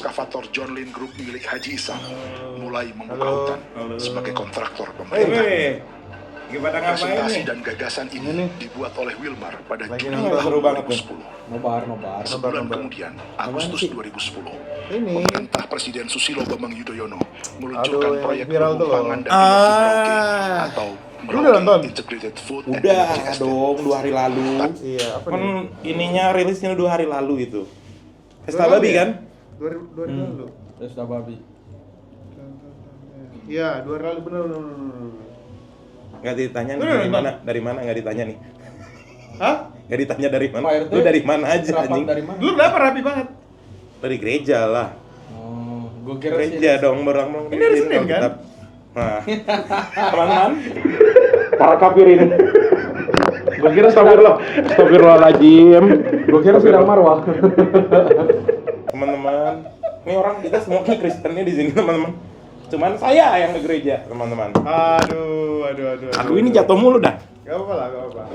ekskavator John Lynn Group milik Haji Isam mulai membuka hutan sebagai kontraktor pemerintah. Gimana ngapain Presentasi nih? dan gagasan ini dibuat oleh Wilmar pada Juni seru banget tahun 2010. Nobar. Sebulan kemudian, Agustus 2010, pemerintah Presiden Susilo Bambang Yudhoyono meluncurkan proyek viral tuh loh. pengembangan dan Merauke atau Lu udah nonton? Merauke Integrated Food and Udah Energy Estate. dong, 2 hari lalu. Iya, apa Kan nih? ininya rilisnya 2 hari lalu itu. Pesta babi kan? 2000 lalu. Pesta babi. Iya, 2 hari lalu benar. Nggak ditanya nih Bener, dari mana nggak ditanya nih. Hah? Nggak ditanya dari mana. Pak RT Lu dari mana aja Serapan anjing? dari mana? Lu kenapa rapi banget? Dari gereja lah. Oh, gua kira Gereja dong berang-berang. Ini hari Senin, kan? Nah, teman-teman, para kafir ini. Gua kira astagfirullahaladzim. Gua kira sidang marwah. Teman-teman, ini orang kita semua Kristennya di sini teman-teman. Cuman saya yang ke gereja, teman-teman. Aduh. Aduh ini jatuh mulu dah. Gak apa-apa.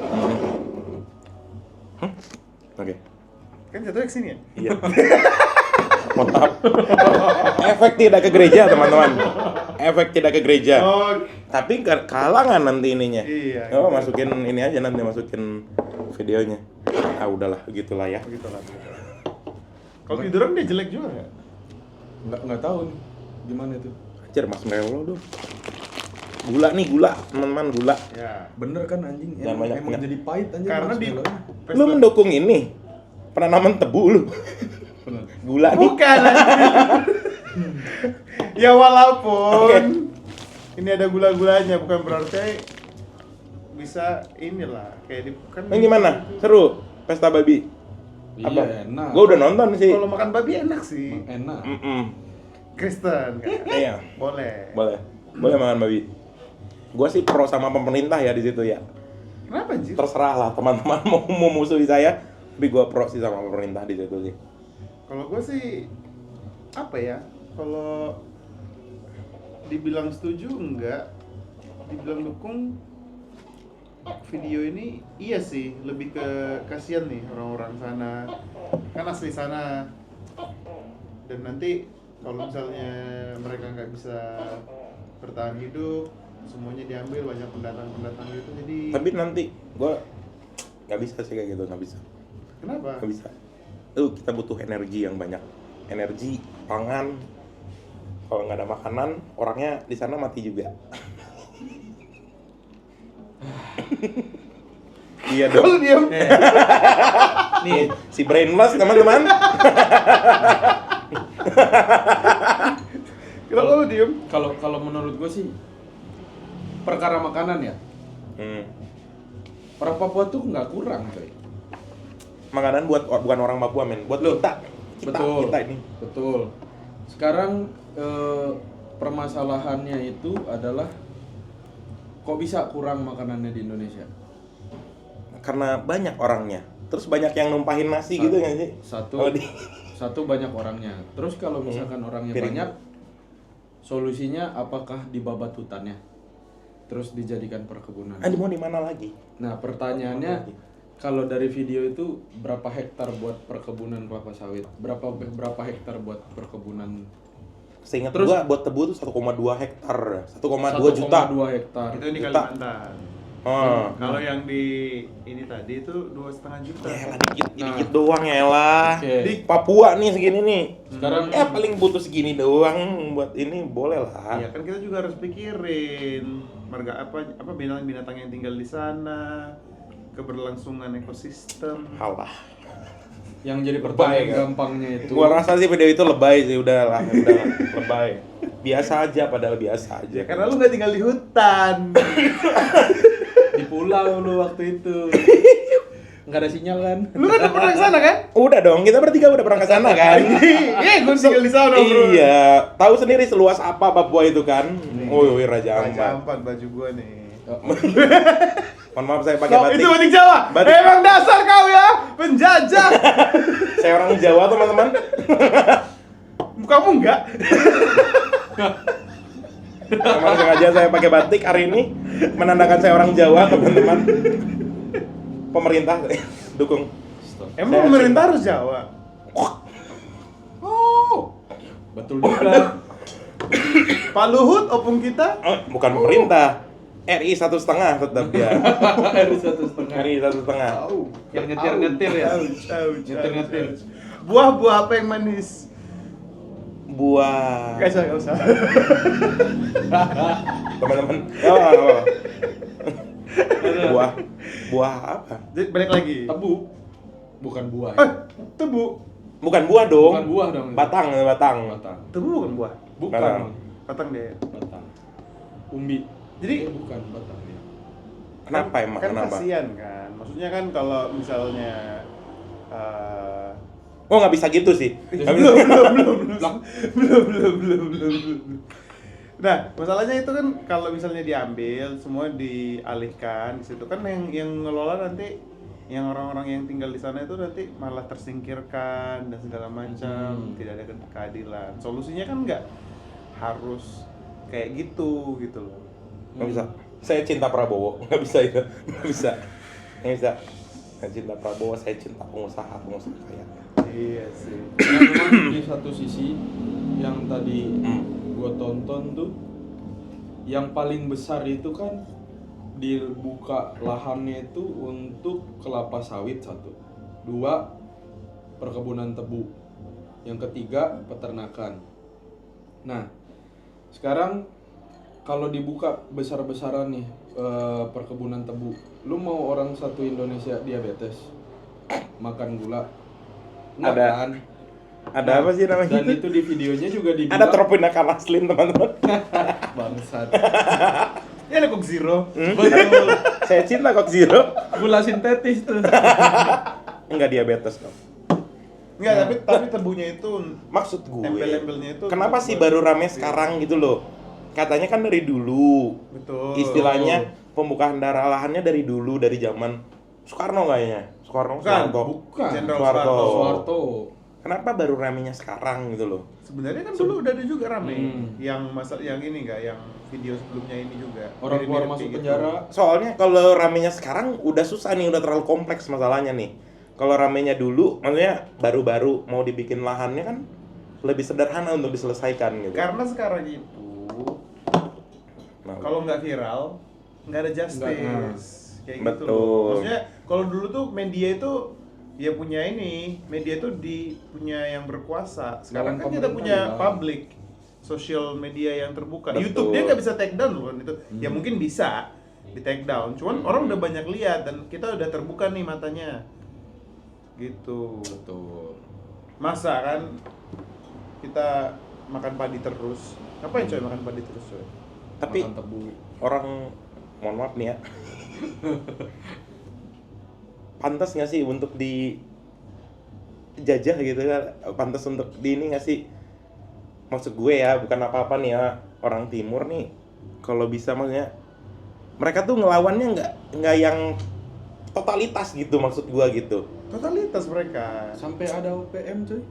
Oke. Kan jatuhnya ke sini ya? Iya. Maaf. Efek tidak ke gereja, teman-teman. Efek tidak ke gereja. Oh, Tapi kalangan nanti ininya. Iya. Oh, masukin ini aja nanti masukin videonya. Ah udahlah, begitulah ya. begitulah. Kalau tiduran dia jelek juga nggak? Enggak tahu nih. Gimana itu? Anjir Mas Melo dong. Gula nih, teman-teman, gula. Ya. Bener kan anjing? Jangan banyak Emang banget. jadi pahit anjing. Karena Mas di Melonya. Lu mendukung ini penanaman tebu lu. Bener. Gula nih. Bukan ya walaupun ini ada gula-gulanya bukan berarti bisa inilah kayak di kan Ini gimana? Seru pesta babi. Apa? Iya, enak. Gua udah nonton sih. kalau makan babi enak sih. Enak. Kristen kan? Iya. Boleh. Boleh makan babi. Gua sih pro sama pemerintah ya di situ ya. Kenapa anjir? Terserah lah teman-teman mau musuhi saya, tapi gua pro sih sama pemerintah di situ sih. Kalau gue sih apa ya? Kalau dibilang setuju enggak, dibilang dukung video ini iya sih, lebih ke kasihan nih orang-orang sana. Kan asli sana. Dan nanti kalau misalnya mereka nggak bisa bertahan hidup, semuanya diambil, banyak pendatang-pendatang gitu, jadi Tapi nanti gua nggak bisa sih kayak gitu, nggak bisa. kenapa? Nggak bisa. Kita butuh energi yang banyak. Energi, pangan. Kalau nggak ada makanan, orangnya di sana mati juga. Iya dong. Lu diam. Nih, si brainless teman-teman. Kenapa lu diem? Kalau menurut gue sih perkara makanan ya. Orang Papua tuh nggak kurang, coy. Makanan bukan orang Papua men, buat kita ini. Betul. Sekarang permasalahannya itu adalah kok bisa kurang makanannya di Indonesia? Karena banyak orangnya. Terus banyak yang numpahin nasi gitu nggak sih? Satu banyak orangnya. Terus kalau misalkan orangnya Piring. banyak, solusinya apakah dibabat hutannya? Terus dijadikan perkebunan. Mau di mana lagi? Nah, pertanyaannya kalau dari video itu berapa hektar buat perkebunan kelapa sawit? Berapa hektar buat perkebunan? Seingat Terus- gua buat tebu tuh 1,2 hektar. 1,2 juta. 1,2 hektar. Itu di Juta. Kalimantan. Oh. Kalau yang di ini tadi itu 2,5 juta. Ya lah dikit doang ya lah. Oke. Di Papua nih segini nih. Sekarang Paling butuh segini doang buat ini boleh lah. Iya kan kita juga harus pikirin marga apa binatang-binatang yang tinggal di sana, keberlangsungan ekosistem. Halah. yang jadi Lebay, pertanyaan kan? gampangnya itu. Gua rasa sih video itu lebay sih, udahlah lebay. Biasa aja padahal biasa aja. Karena lu nggak tinggal di hutan. Di pulau lu waktu itu. Nggak ada sinyal kan? Lu kan udah pernah ke sana kan? Udah dong, kita bertiga udah pernah ke sana kan? Gue tinggal di sana, bro. Iya, tahu sendiri seluas apa Papua itu kan? Woi, Raja Raja Ampat. Ampat baju gua nih. Mohon maaf saya pakai Loh, batik. itu batik Jawa. Batik. Emang dasar kau ya, penjajah. Saya orang Jawa, teman-teman. Kamu enggak? Memang sengaja saya pakai batik hari ini menandakan saya orang Jawa, teman-teman. Pemerintah dukung. Emang pemerintah harus Jawa? Oh. Betul juga. Pak Luhut opung kita Oh, bukan pemerintah. RI 1,5 tetap dia. RI 1,5. RI 1,5. Yang nyetir-nyetir ya. Nyetir-nyetir. Buah-buah apa yang manis? Buah. Gak usah. Teman-teman. Buah apa? Jadi balik lagi. Tebu. Bukan buah. Tebu. Bukan buah dong. Bukan buah dong. Batang. Batang. Tebu bukan buah. Bukan. Batang. Bang. Batang dia. Batang. Umbi. Jadi bukan batang ya. Kenapa emang? Kan Kenapa? kasihan kan. Maksudnya kan kalau misalnya Oh, nggak bisa gitu sih. Nggak bisa. belum. Nah, masalahnya itu kan kalau misalnya diambil semua dialihkan di situ kan yang ngelola nanti yang orang-orang yang tinggal di sana itu nanti malah tersingkirkan dan segala macam, tidak ada keadilan. Solusinya kan nggak harus kayak gitu loh. Nggak bisa. Saya cinta Prabowo. Nggak bisa itu. Nggak bisa. Saya cinta Prabowo. Saya cinta pengusaha kaya. Iya sih. Nah, memang di satu sisi yang tadi gue tonton tuh yang paling besar itu kan dibuka lahannya itu untuk kelapa sawit satu, dua perkebunan tebu, yang ketiga peternakan. Nah sekarang kalau dibuka besar-besaran nih perkebunan tebu, lu mau orang satu Indonesia diabetes makan gula? Nggak Ada. kan? Ada apa sih namanya? Dan itu di videonya juga dibilang Ada tropinakan aslin, teman-teman. bangsat. Ya ada Coke Zero. Betul. Saya cinta Coke Zero. Gula sintetis tuh. Enggak diabetes dong. Enggak, tapi tebunya itu Maksud gue, embel-embelnya itu kenapa sih baru rame sekarang gitu loh? Katanya kan dari dulu. Betul. Istilahnya pembukaan lahannya dari dulu, dari zaman Soekarno kayaknya. Soeharto. Bukan. Jenderal Soeharto. Soeharto. Kenapa baru ramenya sekarang gitu loh? Sebenarnya kan dulu udah ada juga rame yang ini enggak, yang video sebelumnya ini juga. Orang keluar Mirip-mirip masuk kayak penjara. Soalnya kalau ramenya sekarang udah susah nih, udah terlalu kompleks masalahnya nih. Kalau ramenya dulu, maksudnya baru-baru mau dibikin lahannya kan lebih sederhana untuk diselesaikan gitu. Karena sekarang itu kalau nggak viral nggak ada justice kayak gitu Betul. loh. Maksudnya kalau dulu tuh media itu ya punya ini, media itu punya yang berkuasa. Sekarang Dalam kan kita punya pemerintahan. public social media yang terbuka. Betul. YouTube dia nggak bisa take down loh kan itu. Ya mungkin bisa di take down, cuman orang udah banyak lihat dan kita udah terbuka nih matanya. Gitu. Betul. Masa kan kita makan padi terus. Ngapain coy makan padi terus coy? Tapi Makan tebu. orang, mohon maaf nih ya, pantas nggak sih untuk dijajah gitu kan? Pantas untuk di ini nggak sih? Maksud gue ya, bukan apa-apa nih ya, orang timur nih kalau bisa, maksudnya mereka tuh ngelawannya nggak yang totalitas gitu, maksud gue gitu. Totalitas mereka. Sampai ada UPM cuy.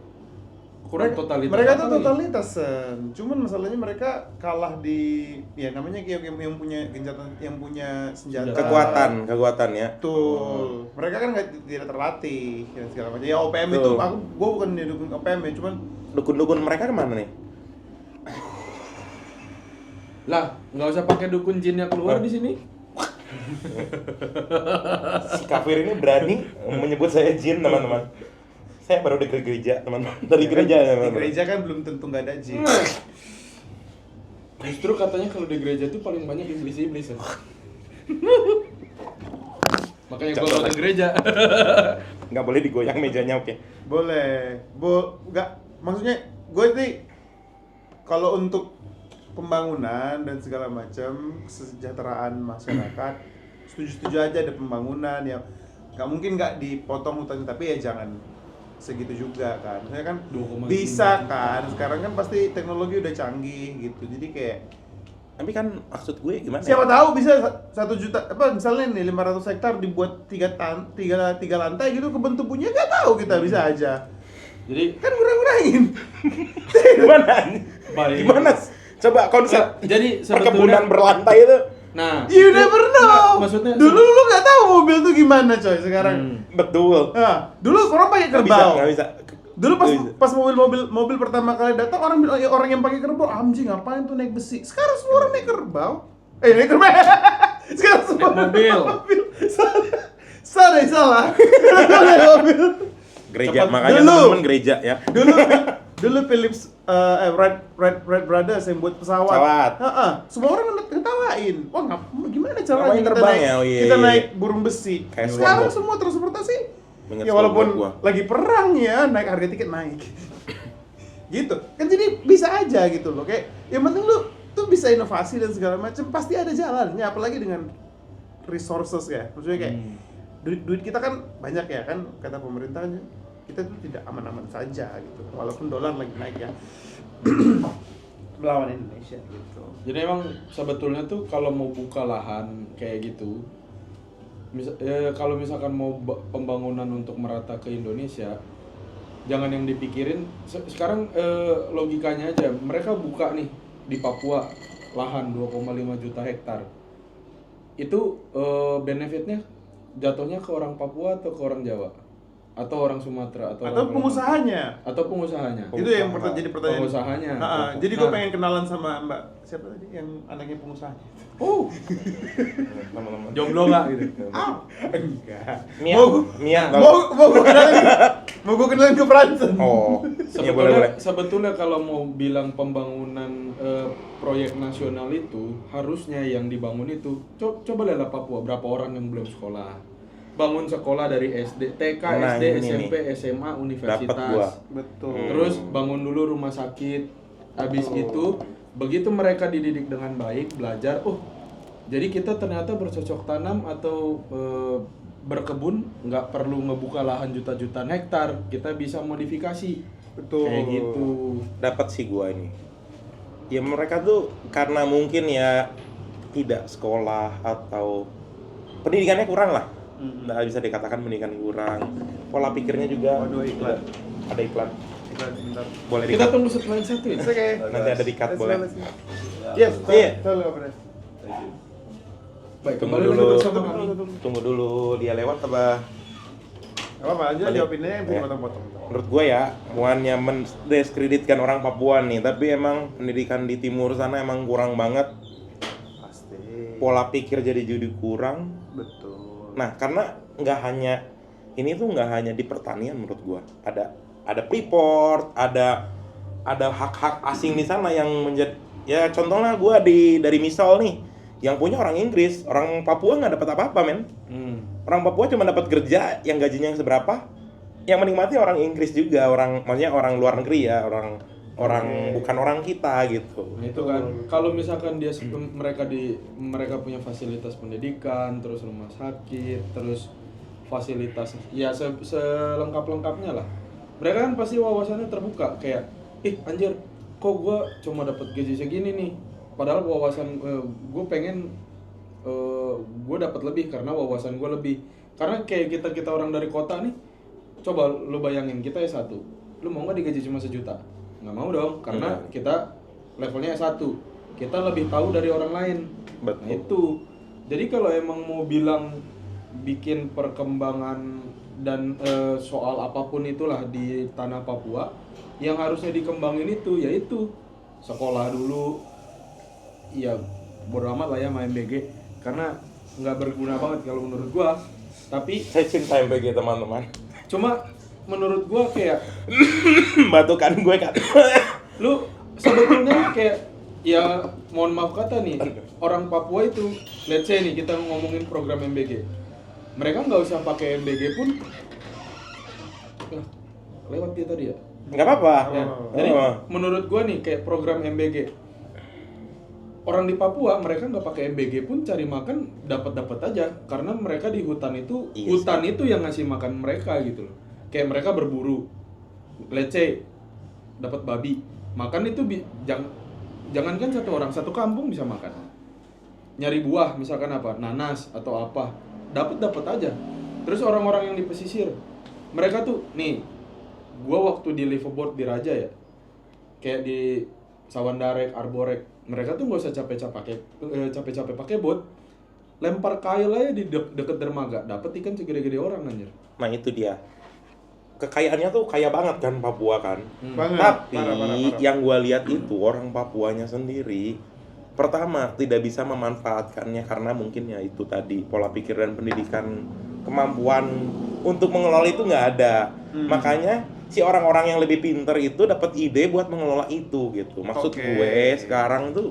Kurang totalitas. Mereka apa tuh nih? totalitas, Sen. Cuman masalahnya mereka kalah di ya namanya yang punya gencatan, yang punya senjata. Kekuatan ya. Betul. Mereka kan tidak terlatih dan segala macam. Ya OPM Betul. itu gua bukan dukung OPM ya, cuman Dukun-dukun mereka kemana nih? Lah, nggak usah pakai dukun jinnya keluar di sini. Si kafir ini berani menyebut saya jin, teman-teman. Saya baru dari gereja, teman-teman. Dari gereja ya, di teman-teman. gereja kan belum tentu nggak ada jin. Justru katanya kalau di gereja tuh paling banyak iblis-iblis ya. Makanya gua kalau di gereja. Nggak boleh digoyang mejanya, oke. Boleh. Nggak, maksudnya gue sih kalau untuk pembangunan dan segala macam kesejahteraan masyarakat setuju-setuju aja ada pembangunan ya, nggak mungkin nggak dipotong hutannya, tapi ya jangan segitu juga kan. Saya kan 2,5 bisa juta. kan, sekarang kan pasti teknologi udah canggih gitu, jadi kayak Tapi kan maksud gue gimana siapa ya? tahu bisa 1 juta apa misalnya nih 500 hektar dibuat tiga lantai gitu kebentuk punya, nggak tahu kita bisa aja. Jadi Kan kurang-kurangin. Gimana? Baik. Gimana? Coba konsep jadi perkebunan sebetulnya berlantai itu. nah, You never know. Nggak, maksudnya dulu lu nggak tahu mobil tuh gimana coy sekarang. Betul. Nah, dulu orang pakai Nggak bisa, kerbau. nggak bisa. Dulu pas mobil pertama kali datang orang bilang orang yang pakai kerbau anjing ngapain tuh naik besi. Sekarang semua orang naik kerbau. Naik kerbau. Sekarang semua mobil. Salah. Gereja, Cepat. makanya Dulu. teman-teman gereja ya. Dulu Philips Wright Brothers yang buat pesawat. Semua orang ketawain. Wah, gimana caranya Ngapain terbang naik, ya? Oh, iya, kita iya. naik burung besi. Kayak Sekarang SpongeBob. semua transportasi. Ingat Ya walaupun SpongeBob gua. lagi perang ya, naik harga tiket naik. Gitu. Kan jadi bisa aja gitu loh. Kayak yang penting lu tuh bisa inovasi dan segala macam, pasti ada jalannya, apalagi dengan resources ya. Maksudnya kayak duit kita kan banyak ya kan, kata pemerintahnya. Kita tuh tidak aman-aman saja gitu. Walaupun dolar lagi naik ya. Melawan Indonesia gitu. Jadi emang sebetulnya tuh kalau mau buka lahan kayak gitu, kalau misalkan mau pembangunan untuk merata ke Indonesia, jangan yang dipikirin sekarang logikanya aja. Mereka buka nih di Papua lahan 2,5 juta hektar. Itu benefitnya jatuhnya ke orang Papua atau ke orang Jawa? Atau orang Sumatera atau orang pengusahanya. atau pengusahanya. Itu yang jadi pertanyaan. Pengusahanya. Jadi gue pengen kenalan sama Mbak siapa tadi yang anaknya pengusahanya. Oh, Teman-teman. jomblo nggak gitu? Enggak. Mia. Mau gue kenalin ke Branson. Oh, iya boleh. Sebetulnya kalau mau bilang pembangunan proyek nasional itu harusnya yang dibangun itu coba lihatlah Papua berapa orang yang belum sekolah. Bangun sekolah dari SD, TK, Nah, SD, ini SMP, nih. SMA, Dapat gua. universitas. Betul. Terus bangun dulu rumah sakit. Habis itu begitu mereka dididik dengan baik, belajar, jadi kita ternyata bercocok tanam atau berkebun nggak perlu ngebuka lahan juta-jutaan hektar, kita bisa modifikasi. Betul. Kayak gitu. Dapat sih gua ini. Ya mereka tuh karena mungkin ya tidak sekolah atau pendidikannya kurang lah. Nggak bisa dikatakan pendidikan kurang. Pola pikirnya juga. Waduh, iklan. Ada iklan. Bentar. Boleh Kita di-cut. tunggu setelah satu ya. Oke. Nanti ada di-cut boleh. Yes, Iya. tolong Bro. Baik, Tunggu kembali lagi dulu. bersama kami. Tunggu dulu dia lewat apa? Apa aja Balik. jawabinnya yang Ya. potong-potong. Menurut gue ya, bukannya mendiskreditkan orang Papua nih, tapi emang pendidikan di timur sana emang kurang banget. Pasti. Pola pikir jadi kurang. Betul. Nah, karena nggak hanya ini tuh nggak hanya di pertanian menurut gua. Ada Freeport, ada hak-hak asing di sana yang menjadi ya contohnya gua dari misal nih yang punya orang Inggris, orang Papua nggak dapat apa-apa men. Orang Papua cuma dapat kerja yang gajinya yang seberapa, yang menikmati orang Inggris juga, maksudnya orang luar negeri ya, orang bukan orang kita gitu. Nah itu kan, kalau misalkan mereka punya fasilitas pendidikan, terus rumah sakit, terus fasilitas ya selengkap-lengkapnya lah. Mereka kan pasti wawasannya terbuka kayak, anjir, kok gue cuma dapat gaji segini nih. Padahal wawasan gue pengen gue dapat lebih karena wawasan gue lebih. Karena kayak kita orang dari kota nih, coba lu bayangin kita S1, lu mau nggak digaji cuma 1 juta? Nggak mau dong, karena kita levelnya S1, kita lebih tahu dari orang lain. Betul. Nah itu, jadi kalau emang mau bilang bikin perkembangan dan soal apapun itulah di tanah Papua, yang harusnya dikembangin itu yaitu sekolah dulu. Ya bodo amat lah ya main BG, karena nggak berguna banget kalau menurut gua. Tapi Saya cinta MPG teman-teman. cuma menurut gua kayak Batukan gue kan. lu sebetulnya kayak ya mohon maaf kata nih orang Papua itu, let's say nih kita ngomongin program MBG, mereka nggak usah pakai MBG pun lewat dia tadi ya. Nggak apa-apa. Ya, jadi menurut gua nih kayak program MBG, orang di Papua mereka nggak pakai MBG pun cari makan dapat aja karena mereka di hutan itu Iya hutan itu yang ngasih makan mereka gitu loh. Kayak mereka berburu, let's say dapat babi, makan itu jangankan satu orang, satu kampung bisa makan. Nyari buah misalkan apa, nanas atau apa, dapat aja. Terus orang-orang yang di pesisir, mereka tuh nih, gua waktu di liveaboard di Raja ya, kayak di Sawandarek, Arborek, mereka tuh nggak usah capek-capek pakai bot, lempar kail aja di deket dermaga, dapat ikan segede-gede orang anjir. Nah itu dia. kekayaannya tuh kaya banget kan Papua kan. Banget. Tapi Parah. yang gua lihat itu orang Papuanya sendiri pertama tidak bisa memanfaatkannya karena mungkin ya itu tadi pola pikir dan pendidikan, kemampuan untuk mengelola itu nggak ada. Makanya si orang-orang yang lebih pinter itu dapat ide buat mengelola itu gitu. Maksud Oke. gue sekarang tuh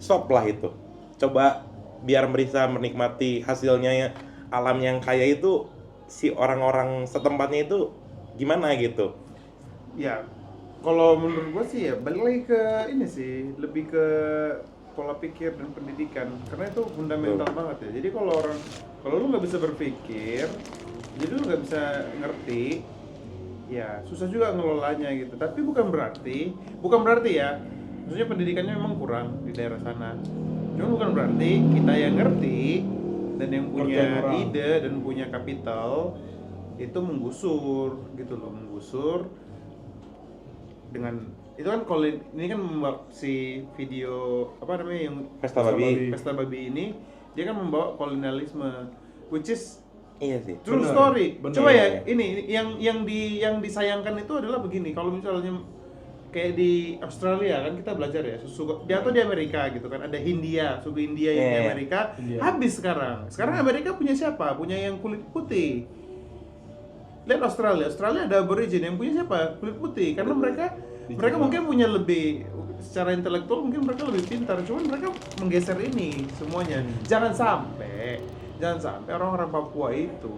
stop lah itu. Coba biar bisa menikmati hasilnya ya, alam yang kaya itu si orang-orang setempatnya itu gimana gitu. Ya, kalau menurut gua sih ya balik lagi ke ini sih, lebih ke pola pikir dan pendidikan, karena itu fundamental banget ya. Jadi kalau lu nggak bisa berpikir, jadi lu nggak bisa ngerti, ya susah juga ngelolanya gitu. Tapi bukan berarti ya, maksudnya pendidikannya memang kurang di daerah sana. Cuma bukan berarti kita yang ngerti dan yang punya Ngertiin orang. ide dan punya kapital itu menggusur gitu loh, menggusur dengan itu kan. Kalau ini kan membawa si video apa namanya yang Pesta Babi. Pesta Babi ini, dia kan membawa kolonialisme, which is Iya sih. true Bener, story. bener. Coba ya, ini yang disayangkan itu adalah begini. Kalau misalnya kayak di Australia kan kita belajar ya, dia atau di Amerika gitu kan, ada Hindia, suku India yang di Iya. Amerika. India. Habis sekarang Amerika punya siapa? Punya yang kulit putih. Lihat Australia ada Aborigin yang punya siapa? Kulit putih. Karena mereka mungkin punya lebih, secara intelektual mungkin mereka lebih pintar, cuman mereka menggeser ini semuanya. Jangan sampai orang-orang Papua itu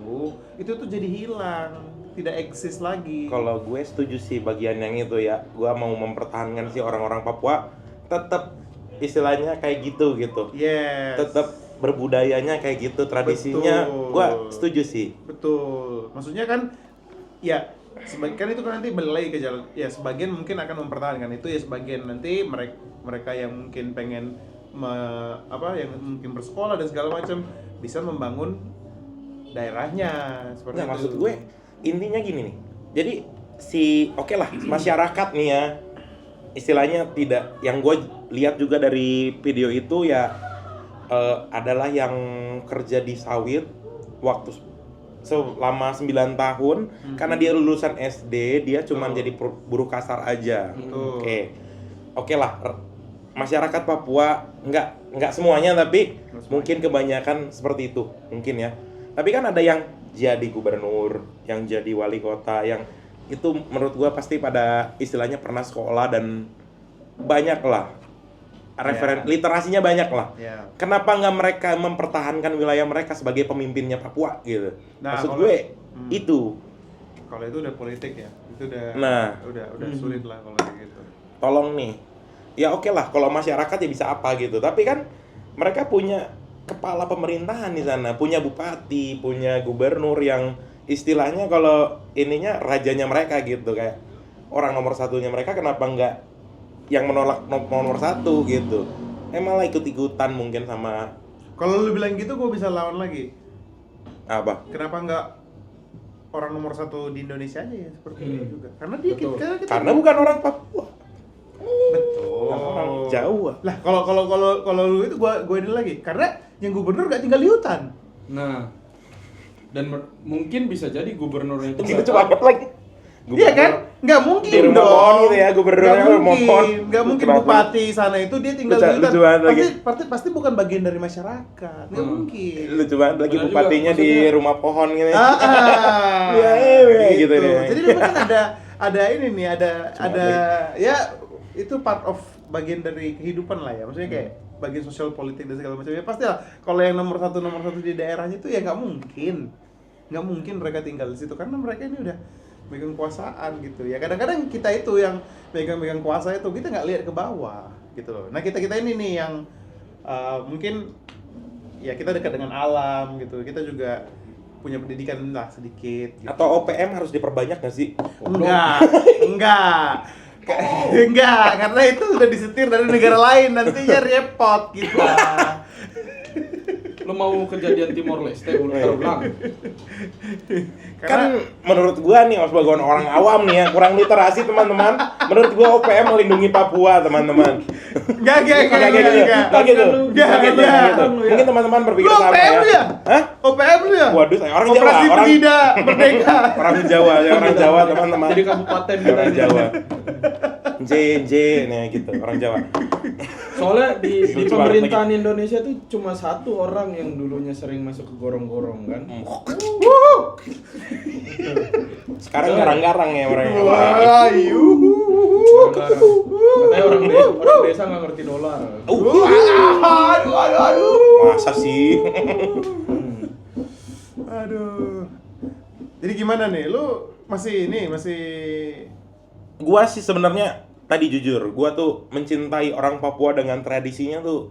tuh jadi hilang, tidak eksis lagi. Kalau gue setuju sih bagian yang itu ya. Gue mau mempertahankan sih orang-orang Papua tetap istilahnya kayak gitu. Yes. Tetap berbudayanya kayak gitu, tradisinya. Betul. Gue setuju sih. Betul. Maksudnya kan ya sebagian itu kan nanti balik lagi ke jalan. Ya sebagian mungkin akan mempertahankan itu, ya sebagian nanti mereka yang mungkin pengen yang mungkin bersekolah dan segala macam bisa membangun daerahnya seperti Nggak, itu. maksud gue intinya gini nih. Jadi oke lah masyarakat nih ya, istilahnya tidak, yang gue lihat juga dari video itu ya adalah yang kerja di sawit waktu selama 9 tahun karena dia lulusan SD, dia cuma Betul. jadi buruh kasar aja. Betul. Oke lah, masyarakat Papua nggak semuanya tapi mungkin kebanyakan seperti itu mungkin ya. Tapi kan ada yang jadi gubernur, yang jadi wali kota, yang itu menurut gua pasti pada istilahnya pernah sekolah dan banyak lah literasinya banyak lah. Ya. Kenapa nggak mereka mempertahankan wilayah mereka sebagai pemimpinnya Papua gitu? Nah, Maksud kalau- gue itu. Kalau itu udah politik ya. Itu udah Nah. udah sulit lah kalau kayak gitu. Tolong nih. Ya oke lah kalau masyarakat ya bisa apa gitu. Tapi kan mereka punya kepala pemerintahan di sana, punya bupati, punya gubernur yang istilahnya kalau ininya rajanya mereka gitu, kayak orang nomor satunya mereka. Kenapa nggak yang menolak nomor satu gitu? Malah ikut-ikutan mungkin sama Kalau lu bilang gitu, gue bisa lawan lagi. apa? Kenapa nggak orang nomor satu di Indonesia aja ya seperti itu juga? Karena dia Betul. kita Karena bukan orang Papua, betul. orang Jawa. Lah kalau lu itu gue ini lagi. Karena yang gubernur nggak tinggal di hutan. Nah, dan mungkin bisa jadi gubernurnya itu Gitu nggak coba tahu. lagi. Iya kan? Nggak mungkin di rumah dong. pohon gitu ya, gubernurnya Nggak rumah mungkin. pohon. Nggak mungkin Kenapa? bupati sana itu dia tinggal Lucu- di hutan. lucu banget lagi. Pasti bukan bagian dari masyarakat. Nggak mungkin. Lucu banget lagi Benar juga, bupatinya di maksudnya- rumah pohon gitu. Ya, gitu deh. Jadi memang kan ada ini nih, ada ya itu part of bagian dari kehidupan lah ya. Maksudnya kayak bagian sosial politik dan segala macam. Ya pastilah kalau yang nomor satu di daerahnya itu ya nggak mungkin mereka tinggal di situ karena mereka ini udah megang kekuasaan gitu ya. Kadang-kadang kita itu yang megang kuasa itu kita nggak lihat ke bawah gitu loh. Nah kita ini nih yang mungkin ya kita dekat dengan alam gitu. Kita juga punya pendidikan lah sedikit gitu. Atau OPM harus diperbanyak nggak sih? Enggak, karena itu sudah disetir dari negara lain, nantinya repot kita. Lu mau kejadian Timor Leste terulang? Kan menurut gua nih sebagai orang awam nih ya, kurang literasi teman-teman. Menurut gua OPM melindungi Papua, teman-teman. Enggak gitu. Mungkin teman-teman berpikir Lu sama OPM ya. ya? Hah? OPM lu ya? Waduh, saya orang Jawa, Operasi orang Pegida Merdeka. orang Jawa, ya orang Jawa teman-teman. Jadi kabupaten gitu. Orang Jawa. J nih gitu, orang Jawa. Soalnya di Lucu pemerintahan Indonesia tuh cuma satu orang yang dulunya sering masuk ke gorong-gorong kan. Sekarang garang-garang ya orangnya. Katanya orang desa nggak ngerti dolar. Aduh. Masa sih? Aduh. Jadi gimana nih? Lu masih Gua sih sebenarnya tadi jujur, gua tuh mencintai orang Papua dengan tradisinya tuh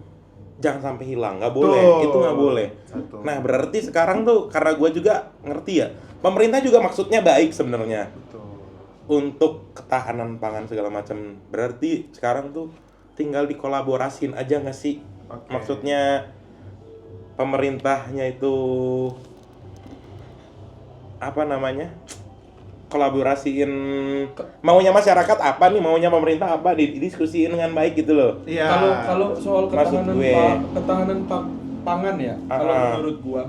jangan sampai hilang, nggak boleh, Tuh. itu nggak boleh. Satu. Nah berarti sekarang tuh karena gua juga ngerti ya, pemerintah juga maksudnya baik sebenarnya Betul. untuk ketahanan pangan segala macam. Berarti sekarang tuh tinggal dikolaborasiin aja nggak sih? Oke. Maksudnya pemerintahnya itu apa namanya? Kolaborasiin maunya masyarakat apa nih, maunya pemerintah apa, didiskusiin dengan baik gitu loh. Iya. Kalau soal Maksud ketahanan gue. pangan ya, kalau menurut gua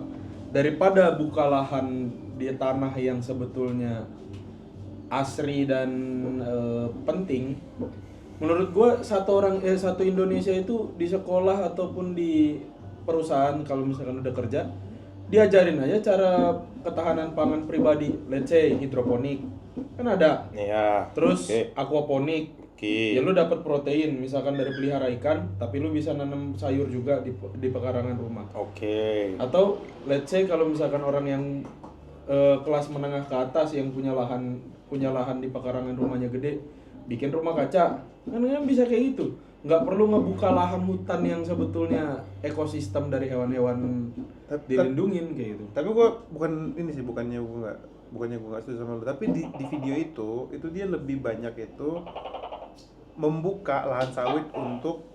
daripada buka lahan di tanah yang sebetulnya asri dan penting, menurut gua satu Indonesia itu di sekolah ataupun di perusahaan kalau misalkan udah kerja, diajarin aja cara ketahanan pangan pribadi. Let's say hidroponik kan ada, Iya. terus Oke. aquaponik. Oke. Ya lu dapat protein misalkan dari pelihara ikan, tapi lu bisa nanam sayur juga di pekarangan rumah. Oke. Atau let's say kalau misalkan orang yang kelas menengah ke atas yang punya lahan di pekarangan rumahnya gede, bikin rumah kaca. Kan bisa kayak gitu. Nggak perlu ngebuka lahan hutan yang sebetulnya ekosistem dari hewan-hewan dilindungin kayak gitu. Tapi gua bukannya gua nggak setuju sama lu, tapi di video itu dia lebih banyak itu membuka lahan sawit untuk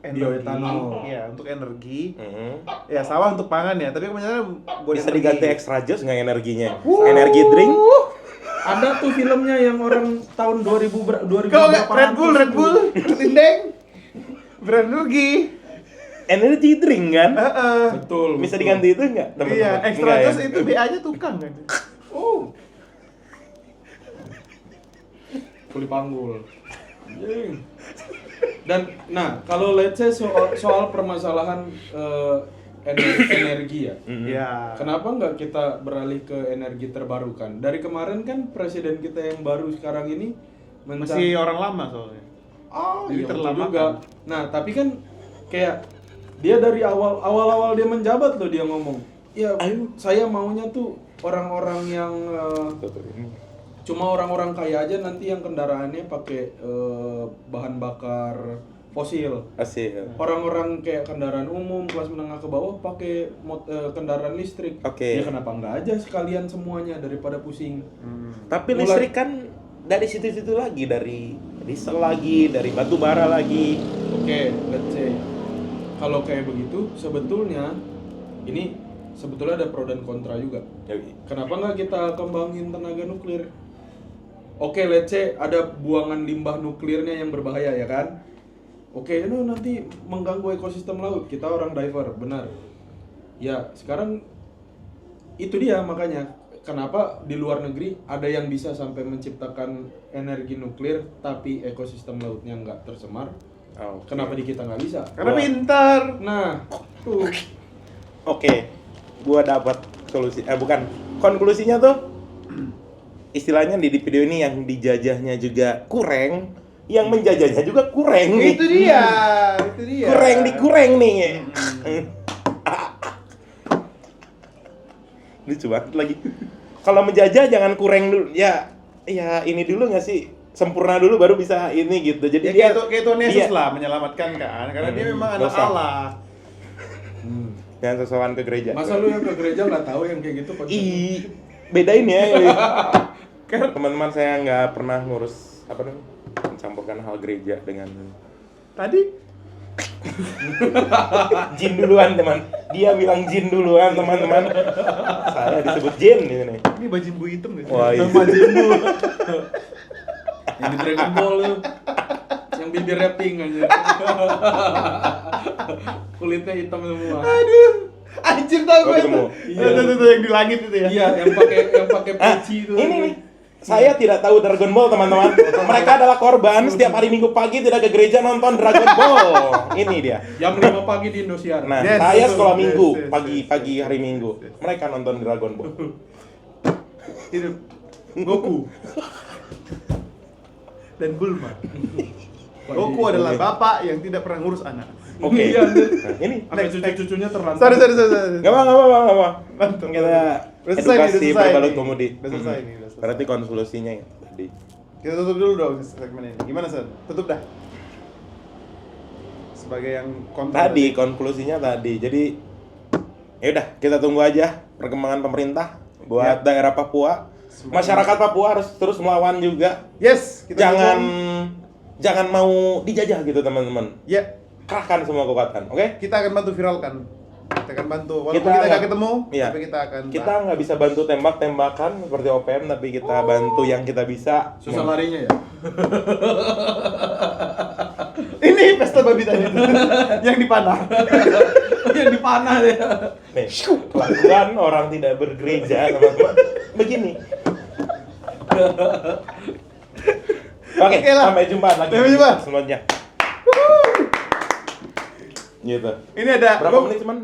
energi. Bioetanol. Iya, untuk energi. Mhm. Ya, sawah untuk pangan ya, tapi kebanyakan buat Bisa energi. diganti extra juice nggak energinya? Energi drink? Ada tuh filmnya yang orang tahun 2000 Kalau nggak Red Bull, Lindeng, berenergi. Energy drink kan? Betul. Bisa betul. diganti itu nggak? teman-teman? Iya, extra Nggak ya? juice itu BA-nya tukang kan. Oh. Kuli panggul. Anjing. Dan nah, kalau let's say soal permasalahan energi ya. Iya. Kenapa nggak kita beralih ke energi terbarukan? Dari kemarin kan presiden kita yang baru sekarang ini Masih orang lama soalnya. Oh, Jadi iya betul terlamakan. juga. Nah, tapi kan kayak dia dari awal dia menjabat loh dia ngomong, ya saya maunya tuh orang-orang yang cuma orang-orang kaya aja nanti yang kendaraannya pakai bahan bakar fosil. Asik. Orang-orang kayak kendaraan umum kelas menengah ke bawah pakai kendaraan listrik. Oke. Ya kenapa enggak aja sekalian semuanya daripada pusing. Tapi Mulai- listrik kan dari situ-situ lagi, dari diesel lagi, dari batu bara lagi. Oke, let's say kalau kayak begitu sebetulnya ini sebetulnya ada pro dan kontra juga. Kenapa nggak kita kembangin tenaga nuklir? Oke, let's say ada buangan limbah nuklirnya yang berbahaya ya kan? Oke, itu nanti mengganggu ekosistem laut. Kita orang diver, benar. Ya, sekarang itu dia makanya kenapa di luar negeri ada yang bisa sampai menciptakan energi nuklir tapi ekosistem lautnya nggak tercemar. Oh, Kenapa di kita nggak bisa? Karena Wah. pintar. Nah, tuh. Oke, gua dapat solusi. Bukan, konklusinya tuh istilahnya di video ini yang dijajahnya juga kurang, yang menjajahnya juga kurang nih. Itu dia. Kurang nih. Lucu banget lagi. Kalau menjajah jangan kurang dulu. Ya ini dulu nggak sih? Sempurna dulu baru bisa ini gitu. Jadi Ya kayak Tuhan Yesus dia- lah menyelamatkan kan, karena dia memang anak dosa. Allah. Jangan sesuatu ke gereja. Masa lu yang ke gereja nggak tahu yang kayak gitu? Bedain ya. Teman-teman saya nggak pernah ngurus apa namanya, mencampurkan hal gereja dengan Tadi jin duluan teman. Dia bilang jin duluan teman-teman. Saya disebut jin di sini. Ini bajimbu hitam gak sih? Wah, iya. Nama Jimbo. Yang di Dragon Ball tuh. Yang bibirnya pink aja. Kulitnya hitam semua. Aduh. Anjir tau gue ketemu. itu. Tuh yang di langit itu ya. Iya, yang pakai peci itu. Ini nih. Saya tidak tahu Dragon Ball, teman-teman. Mereka adalah korban setiap hari Minggu pagi tidak ke gereja nonton Dragon Ball. Ini dia. Jam 5 pagi di Indosiar. Nah, Yes, saya yes, sekolah yes, Minggu, yes, pagi hari Minggu. Mereka nonton Dragon Ball. Itu Goku. Dan Bulma. Goku adalah bapak yang tidak pernah ngurus anak. Oke. Iya, Nah, ini sampai cucu-cucunya terlantar. Sorry. nggak apa. Mantap. Kita Udah selesai nih, edukasi udah selesai berbalut nih. komedi. Udah selesai nih, udah selesai. Berarti konklusinya ya tadi. Kita tutup dulu dong segmen ini. Gimana, San? Tutup dah. Sebagai yang kontra Tadi konklusinya tadi. Jadi ya udah kita tunggu aja perkembangan pemerintah buat Ya. daerah Papua. Masyarakat Papua harus terus melawan juga. Yes, kita Jangan dukung. jangan mau dijajah gitu teman-teman. Ya, Kerahkan semua kekuatan, oke? kita akan bantu viralkan. Kita akan bantu. Walaupun Kita kita nggak nggak- ketemu, iya. tapi kita akan. Kita nggak bisa bantu tembak-tembakan seperti OPM, tapi kita bantu yang kita bisa. Susah larinya ya. Ini pesta babi tadi tuh. Yang dipanah. Yang dipanah deh. Nih, kelakuan orang tidak bergereja, teman-teman. Begini. Oke, Oke lah. sampai jumpa lagi. Sampai jumpa. Semuanya. Gitu. Ini ada Berapa menit cuman?